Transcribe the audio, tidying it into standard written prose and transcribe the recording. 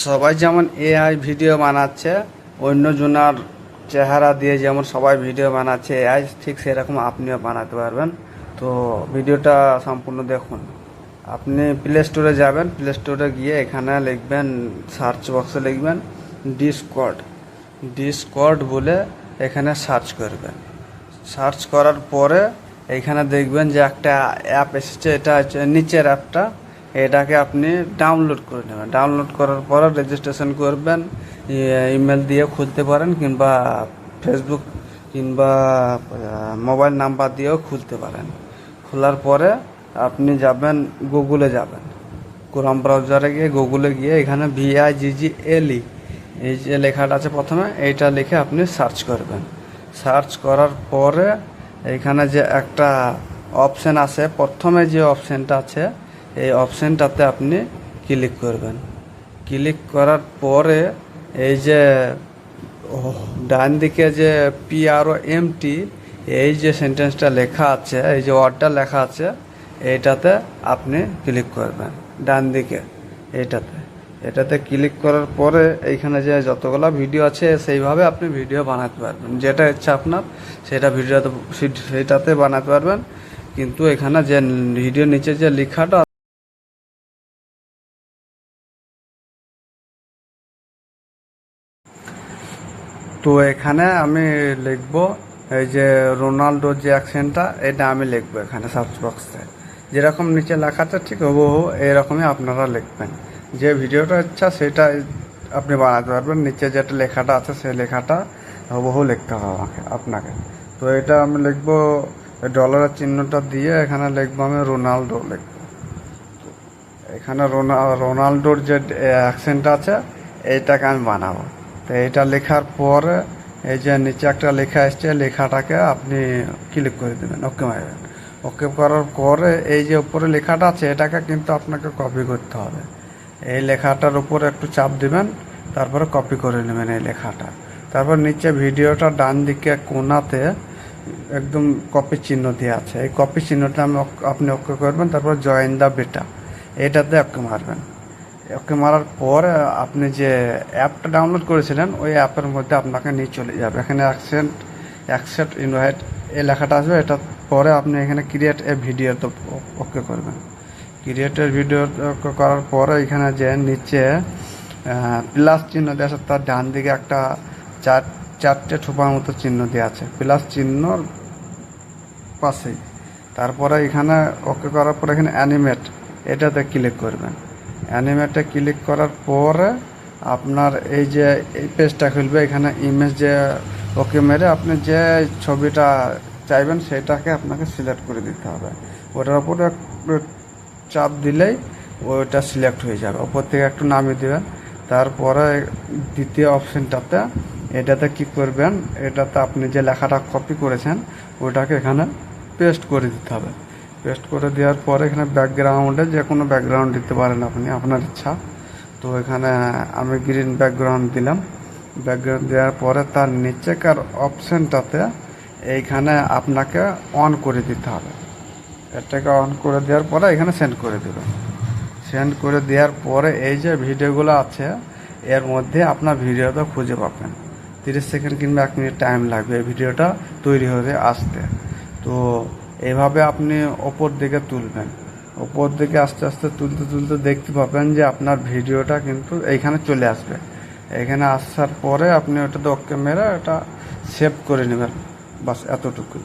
সবাই যেমন AI video বানাচ্ছে, অন্যজনার চেহারা দিয়ে যেমন সবাই ভিডিও বানাচ্ছে এআই, ঠিক সেরকম আপনিও বানাতে পারবেন। তো ভিডিওটা সম্পূর্ণ দেখুন। আপনি প্লে স্টোরে যাবেন, প্লে স্টোরে গিয়ে এখানে লিখবেন, সার্চ বক্সে লিখবেন ডিসকর্ড। ডিসকর্ড বলে এখানে সার্চ করবেন। সার্চ করার পরে এইখানে দেখবেন যে একটা অ্যাপ এসেছে, এটা হচ্ছে নিচের অ্যাপটা। এটাকে আপনি ডাউনলোড করে নেবেন। ডাউনলোড করার পরে রেজিস্ট্রেশন করবেন, ইমেল দিয়ে খুলতে পারেন, কিংবা ফেসবুক কিংবা মোবাইল নাম্বার দিয়েও খুলতে পারেন। খোলার পরে আপনি যাবেন গুগলে, যাবেন ক্রোম ব্রাউজারে গিয়ে গুগলে গিয়ে এখানে VIGGLE এই যে লেখাটা আছে প্রথমে, এইটা লিখে আপনি সার্চ করবেন। সার্চ করার পরে এইখানে যে একটা অপশান আছে, প্রথমে যে অপশানটা আছে এই অপশানটাতে আপনি ক্লিক করবেন। ক্লিক করার পরে এই যে ডান দিকে যে PROMT এই যে সেন্টেন্সটা লেখা আছে, এই যে ওয়ার্ডটা লেখা আছে, এইটাতে আপনি ক্লিক করবেন ডান দিকে। এটাতে ক্লিক করার পরে এইখানে যে যতগুলো ভিডিও আছে সেইভাবে আপনি ভিডিও বানাতে পারবেন। যেটা ইচ্ছা আপনার সেটাতে বানাতে পারবেন। কিন্তু এখানে যে ভিডিও নিচে যে লেখাটা, তো এখানে আমি লিখব এই যে রোনাল্ডোর যে অ্যাকশনটা, এটা আমি লিখবো এখানে সার্চ বক্সে। যেরকম নিচে লেখা আছে ঠিক হুবহু এরকমই আপনারা লিখবেন। যে ভিডিওটা ইচ্ছা সেটা আপনি বানাতে পারবেন। নিচে যেটা লেখাটা আছে সেই লেখাটা হুবহু লিখতে হবে আপনাকে। তো এটা আমি লিখবো ডলারের চিহ্নটা দিয়ে, এখানে লিখবো আমি রোনাল্ডো লিখবো। এখানে রোনাল্ডোর যে অ্যাকশনটা আছে এইটাকে আমি বানাবো। তো এইটা লেখার পরে এই যে নিচে একটা লেখা এসছে, লেখাটাকে আপনি ক্লিক করে দেবেন, ওকে মারবেন। ওকে করার পরে এই যে উপরে লেখাটা আছে এটাকে কিন্তু আপনাকে কপি করতে হবে। এই লেখাটার উপরে একটু চাপ দিবেন, তারপরে কপি করে নেবেন এই লেখাটা। তারপর নিচে ভিডিওটা ডান দিকে কোণাতে একদম কপি চিহ্ন দিয়ে আছে, এই কপি চিহ্নটা আপনি ওকে করবেন। তারপর জয়েন দ্য বেটা এটাতে ওকে মারবেন। ওকে মারার পর আপনি যে অ্যাপটা ডাউনলোড করেছিলেন ওই অ্যাপের মধ্যে আপনাকে নিয়ে চলে যাবে। এখানে অ্যাকসেপ্ট ইনভাইট এই লেখাটা আসবে। এটা পরে আপনি এখানে ক্রিয়েট এ ভিডিও তো ওকে করবেন। ক্রিয়েটের ভিডিও করার পরে এখানে যে নিচে প্লাস চিহ্ন দেওয়া আছে, তার ডান দিকে একটা চারটে ঠোপার মতো চিহ্ন দেওয়া আছে প্লাস চিহ্নর পাশেই। তারপরে এখানে ওকে করার পরে এখানে অ্যানিমেট এটাতে ক্লিক করবেন। অ্যানিমেটে ক্লিক করার পরে আপনার এই যে এই পেজটা খুলবে। এখানে ইমেজ যে ওকে মেরে আপনি যে ছবিটা চাইবেন সেটাকে আপনাকে সিলেক্ট করে দিতে হবে। ওটার উপরে চাপ দিলেই ওইটা সিলেক্ট হয়ে যাবে। ওপর থেকে একটু নামিয়ে দেবেন। তারপরে দ্বিতীয় অপশানটাতে এটাতে কি করবেন, এটাতে আপনি যে লেখাটা কপি করেছেন ওটাকে এখানে পেস্ট করে দিতে হবে। পেস্ট করে দেওয়ার পরে এখানে ব্যাকগ্রাউন্ডে যে কোনো ব্যাকগ্রাউন্ড দিতে পারেন আপনি, আপনার ইচ্ছা। তো এখানে আমি গ্রিন ব্যাকগ্রাউন্ড দিলাম। ব্যাকগ্রাউন্ড দেওয়ার পরে তার নিচেকার অপশানটাতে এইখানে আপনাকে অন করে দিতে হবে। এটাকে অন করে দেওয়ার পরে এখানে সেন্ড করে দেবেন। সেন্ড করে দেওয়ার পরে এই যে ভিডিওগুলো আছে এর মধ্যে আপনার ভিডিওটা খুঁজে পাবেন। 30 সেকেন্ড কিংবা 1 মিনিট টাইম লাগবে এই ভিডিওটা তৈরি হতে আসতে। তো এইভাবে আপনি ওপর দিকে তুলবেন। ওপর দিকে আস্তে আস্তে তুলতে তুলতে দেখতে পাবেন যে আপনার ভিডিওটা কিন্তু এইখানে চলে আসবে। এখানে আসার পরে আপনি ওটাতে ওকে মেরে এটা সেভ করে নেবেন। বাস এতটুকুই।